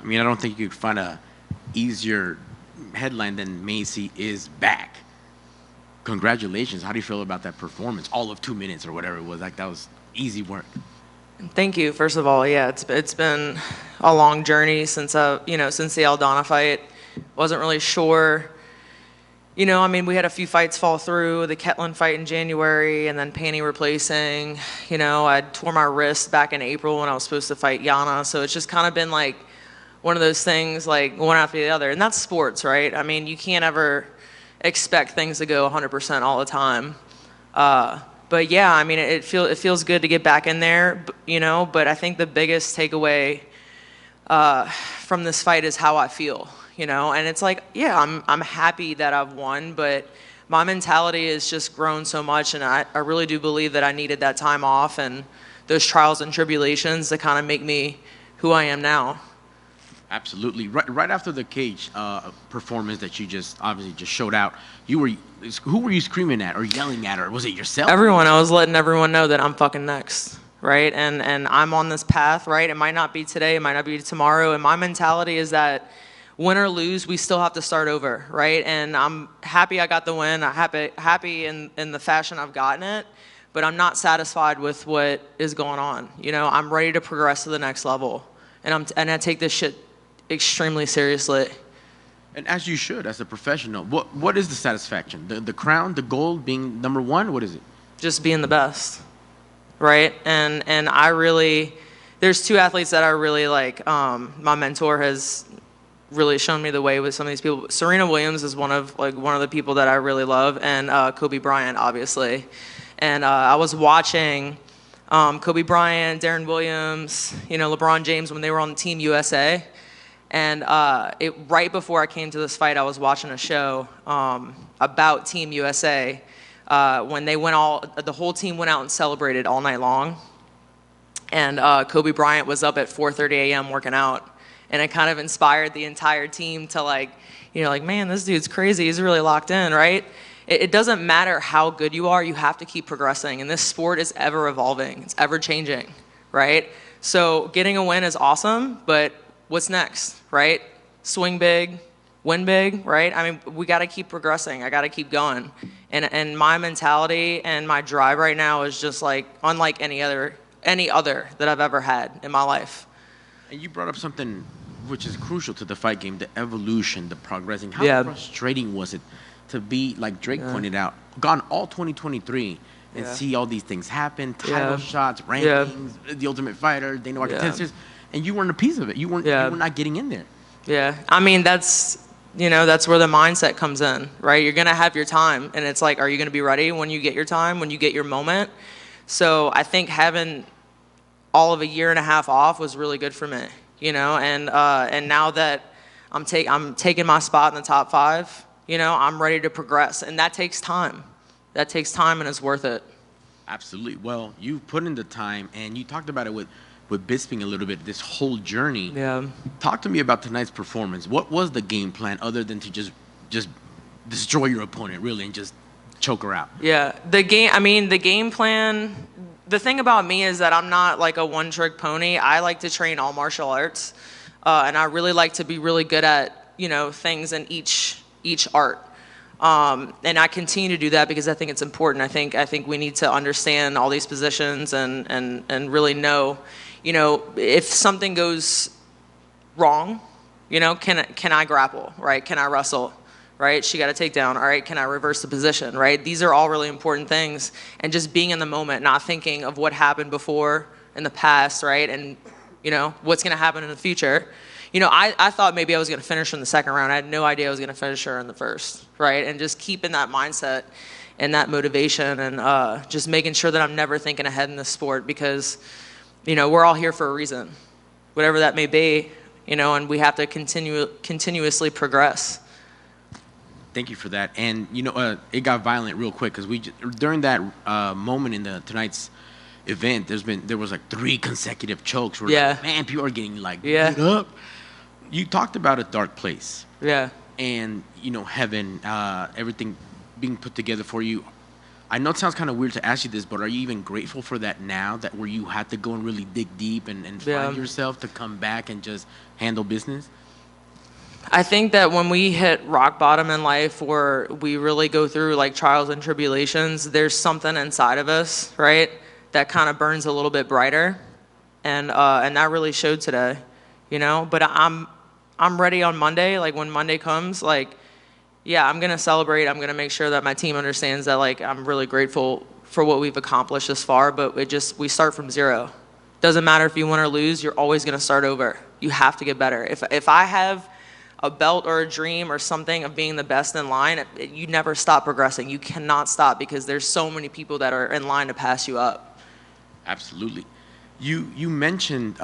mean, I don't think you could find a easier headline than Macy is back. Congratulations. How do you feel about that performance? All of 2 minutes or whatever it was. Like, that was easy work. Thank you. First of all, yeah, it's been a long journey since since the Aldana fight. Wasn't really sure. I mean, we had a few fights fall through. The Ketlin fight in January, and then panty replacing. I tore my wrist back in April when I was supposed to fight Yana. So it's just kind of been like one of those things, like one after the other. And that's sports, right? I mean, you can't ever expect things to go 100% all the time. But yeah, I mean, it feels good to get back in there, But I think the biggest takeaway from this fight is how I feel, And it's like, yeah, I'm happy that I've won, but my mentality has just grown so much, and I really do believe that I needed that time off and those trials and tribulations to kind of make me who I am now. Absolutely. Right after the cage performance that you just obviously just showed out, who were you screaming at or yelling at, or was it yourself? Everyone. I was letting everyone know that I'm fucking next, right? And I'm on this path, right? It might not be today, it might not be tomorrow, and my mentality is that win or lose, we still have to start over, right? And I'm happy I got the win. I'm happy in the fashion I've gotten it, but I'm not satisfied with what is going on. I'm ready to progress to the next level, and I take this shit extremely seriously. And as you should, as a professional. What is the satisfaction? The crown, the gold, being number one? What is it? Just being the best, right? And I really, there's two athletes that I really like. My mentor has really shown me the way with some of these people. Serena Williams is one of the people that I really love, and Kobe Bryant, obviously. And I was watching Kobe Bryant, Darren Williams, LeBron James when they were on Team USA. And right before I came to this fight, I was watching a show about Team USA when the whole team went out and celebrated all night long. And Kobe Bryant was up at 4:30 a.m. working out, and it kind of inspired the entire team to man, this dude's crazy. He's really locked in, right? It doesn't matter how good you are, you have to keep progressing. And this sport is ever evolving. It's ever changing, right? So getting a win is awesome, but what's next, right? Swing big, win big, right? I mean, we got to keep progressing. I got to keep going. And my mentality and my drive right now is just like unlike any other that I've ever had in my life. And you brought up something which is crucial to the fight game, the evolution, the progressing. How frustrating was it to be, like Drake pointed out, gone all 2023 and see all these things happen, title shots, rankings, The Ultimate Fighter, Dana White contenders, and you weren't a piece of it. You were not getting in there. Yeah, I mean, that's where the mindset comes in, right? You're going to have your time, and it's like, are you going to be ready when you get your time, when you get your moment? So I think having all of a year and a half off was really good for me, and now that I'm taking my spot in the top 5, I'm ready to progress, and that takes time. That takes time, and it's worth it. Absolutely. Well, you put in the time, and you talked about it with Bisping a little bit, this whole journey. Yeah. Talk to me about tonight's performance. What was the game plan other than to just destroy your opponent, really, and just choke her out? Yeah. The game plan, the thing about me is that I'm not like a one-trick pony. I like to train all martial arts, and I really like to be really good at, things in each art. And I continue to do that because I think it's important. I think we need to understand all these positions and really know, if something goes wrong, can I grapple, right? Can I wrestle, right? She got a takedown, all right? Can I reverse the position, right? These are all really important things. And just being in the moment, not thinking of what happened before in the past, right? And, what's going to happen in the future. I thought maybe I was going to finish her in the second round. I had no idea I was going to finish her in the first, right? And just keeping that mindset and that motivation and just making sure that I'm never thinking ahead in this sport because, we're all here for a reason, whatever that may be, and we have to continuously progress. Thank you for that. And, it got violent real quick because during that moment in tonight's event, there was like 3 consecutive chokes where like, man, people are getting beat up. You talked about a dark place. Yeah. And, heaven, everything being put together for you. I know it sounds kind of weird to ask you this, but are you even grateful for that now, that where you had to go and really dig deep and find yourself to come back and just handle business? I think that when we hit rock bottom in life, where we really go through like trials and tribulations, there's something inside of us, right, that kind of burns a little bit brighter, and that really showed today, you know. But I'm ready on Monday. Like when Monday comes, like, yeah, I'm gonna celebrate. I'm gonna make sure that my team understands that, like, I'm really grateful for what we've accomplished this far. But we start from zero. Doesn't matter if you win or lose. You're always gonna start over. You have to get better. If I have a belt or a dream or something of being the best in line, you never stop progressing. You cannot stop, because there's so many people that are in line to pass you up. Absolutely. You mentioned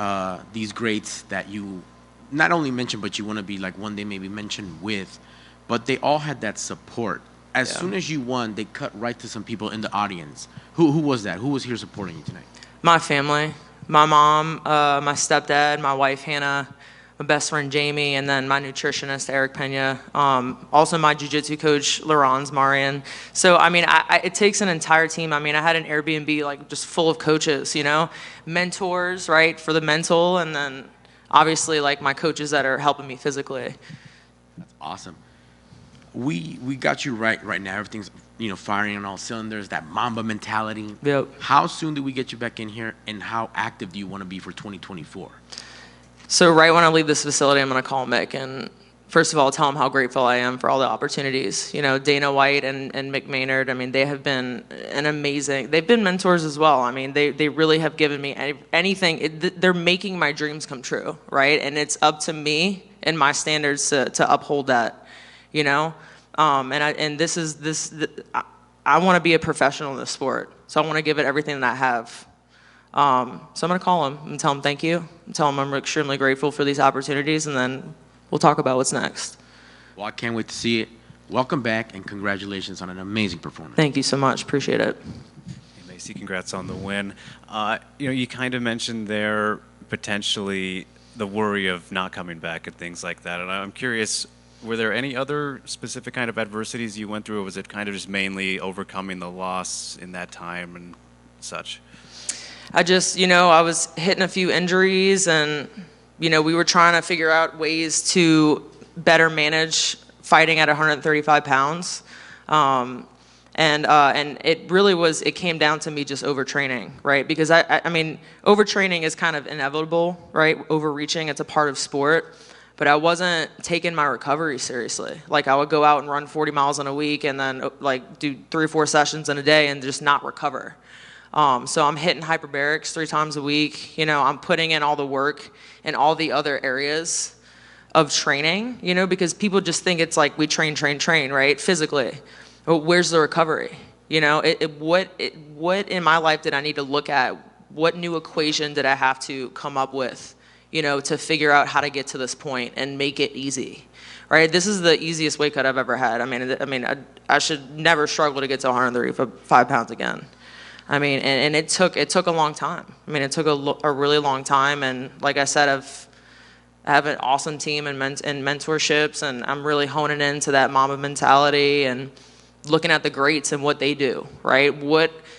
these greats that you not only mentioned, but you want to be like one day maybe mentioned with, but they all had that support. As soon as you won, they cut right to some people in the audience. Who was that? Who was here supporting you tonight? My family, my mom, my stepdad, my wife Hannah, my best friend Jamie, and then my nutritionist Eric Pena, also my jiu-jitsu coach Laurence Marian. So I mean, it takes an entire team. I mean, I had an Airbnb like just full of coaches, you know, mentors, right, for the mental, and then obviously like my coaches that are helping me physically. That's awesome. We got you right now. Everything's, you know, firing on all cylinders. That Mamba mentality. Yep. How soon do we get you back in here, and how active do you want to be for 2024? So right when I leave this facility, I'm going to call Mick and first of all tell him how grateful I am for all the opportunities. You know, Dana White and Mick Maynard, I mean, they have been they've been mentors as well. I mean, they really have given me anything. They're making my dreams come true, right? And it's up to me and my standards to uphold that, you know? I want to be a professional in this sport. So I want to give it everything that I have. So I'm going to call him and tell him thank you, and tell him I'm extremely grateful for these opportunities, and then we'll talk about what's next. Well, I can't wait to see it. Welcome back, and congratulations on an amazing performance. Thank you so much. Appreciate it. Hey, Macy, congrats on the win. You know, you kind of mentioned there potentially the worry of not coming back and things like that, and I'm curious, were there any other specific kind of adversities you went through, or was it kind of just mainly overcoming the loss in that time and such? I just, you know, I was hitting a few injuries, and, you know, we were trying to figure out ways to better manage fighting at 135 pounds. And it really it came down to me just overtraining, right? Because I mean, overtraining is kind of inevitable, right? Overreaching, it's a part of sport. But I wasn't taking my recovery seriously. Like, I would go out and run 40 miles in a week and then like do 3 or 4 sessions in a day and just not recover. So I'm hitting hyperbarics 3 times a week. You know, I'm putting in all the work in all the other areas of training, you know, because people just think it's like we train, right? Physically. But where's the recovery? You know, what in my life did I need to look at? What new equation did I have to come up with, you know, to figure out how to get to this point and make it easy, right? This is the easiest weight cut I've ever had. I mean, I should never struggle to get to 135 pounds again. I mean, and it took a long time. I mean, it took a really long time. And like I said, I have an awesome team and mentorships, and I'm really honing into that Mamba mentality and looking at the greats and what they do, right?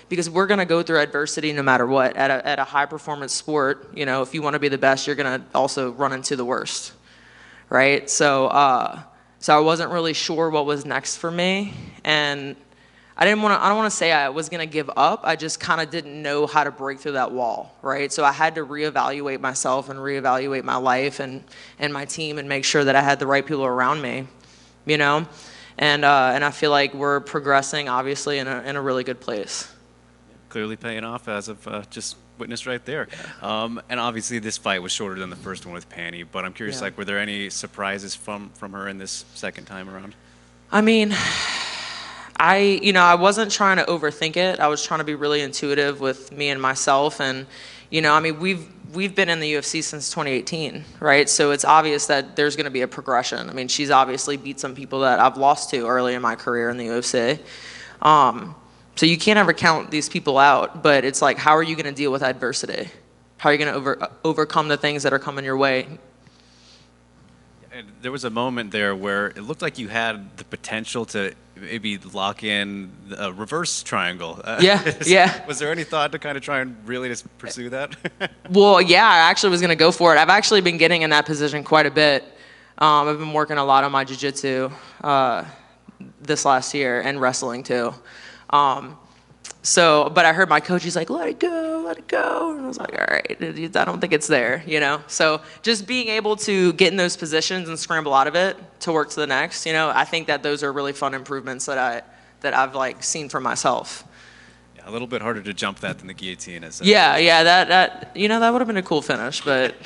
Because we're going to go through adversity no matter what. At a high performance sport, you know, if you want to be the best, you're going to also run into the worst, right? So I wasn't really sure what was next for me, and I don't want to say I was going to give up. I just kind of didn't know how to break through that wall, right? So I had to reevaluate myself and reevaluate my life and my team and make sure that I had the right people around me, you know? And I feel like we're progressing, obviously, in a really good place. Clearly paying off, as of just witnessed right there. And obviously this fight was shorter than the first one with Pani, but I'm curious, like, were there any surprises from her in this second time around? I mean, I wasn't trying to overthink it. I was trying to be really intuitive with me and myself. And, you know, I mean, we've been in the UFC since 2018, right? So it's obvious that there's going to be a progression. I mean, she's obviously beat some people that I've lost to early in my career in the UFC. So you can't ever count these people out, but it's like, how are you going to deal with adversity? How are you going to overcome the things that are coming your way? And there was a moment there where it looked like you had the potential to maybe lock in a reverse triangle. Yeah. Was there any thought to kind of try and really just pursue that? Well, yeah, I actually was going to go for it. I've actually been getting in that position quite a bit. I've been working a lot on my jiu-jitsu this last year and wrestling too. But I heard my coach, he's like, let it go. And I was like, all right, I don't think it's there, you know? So just being able to get in those positions and scramble out of it to work to the next, you know, I think that those are really fun improvements that I've like seen for myself. Yeah, a little bit harder to jump that than the guillotine is. Yeah, that you know, that would have been a cool finish, but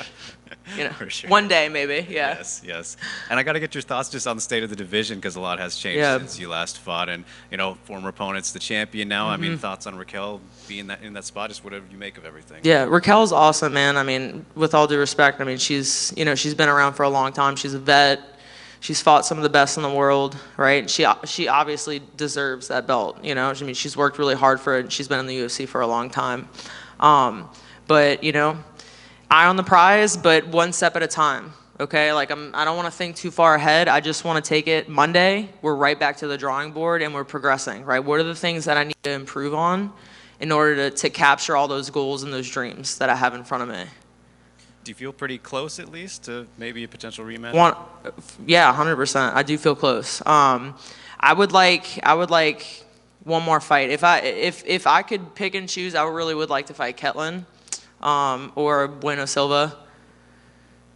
you know, For sure. one day maybe, yeah. Yes. And I got to get your thoughts just on the state of the division because a lot has changed since you last fought. And, you know, former opponent's the champion now. I mean, thoughts on Raquel being in that spot, just whatever you make of everything. Yeah, Raquel's awesome, man. I mean, with all due respect, I mean, she's been around for a long time. She's a vet. She's fought some of the best in the world, right? She obviously deserves that belt, you know? I mean, she's worked really hard for it, and she's been in the UFC for a long time. But, you know, eye on the prize, but one step at a time, okay? Like, I don't want to think too far ahead. I just want to take it Monday. We're right back to the drawing board, and we're progressing, right? What are the things that I need to improve on in order to capture all those goals and those dreams that I have in front of me? Do you feel pretty close, at least, to maybe a potential rematch? Yeah, 100%. I do feel close. I would like one more fight. If I could pick and choose, I really would like to fight Ketlin. Or Bueno Silva.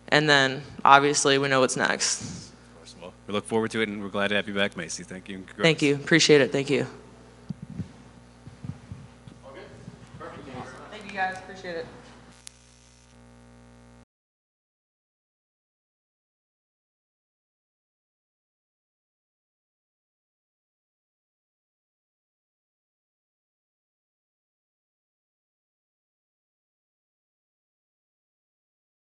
And then, obviously, we know what's next. Of course. Well, we look forward to it, and we're glad to have you back, Macy. Thank you. Thank you. Appreciate it. Thank you. All good? Perfect. Thank you, guys. Appreciate it.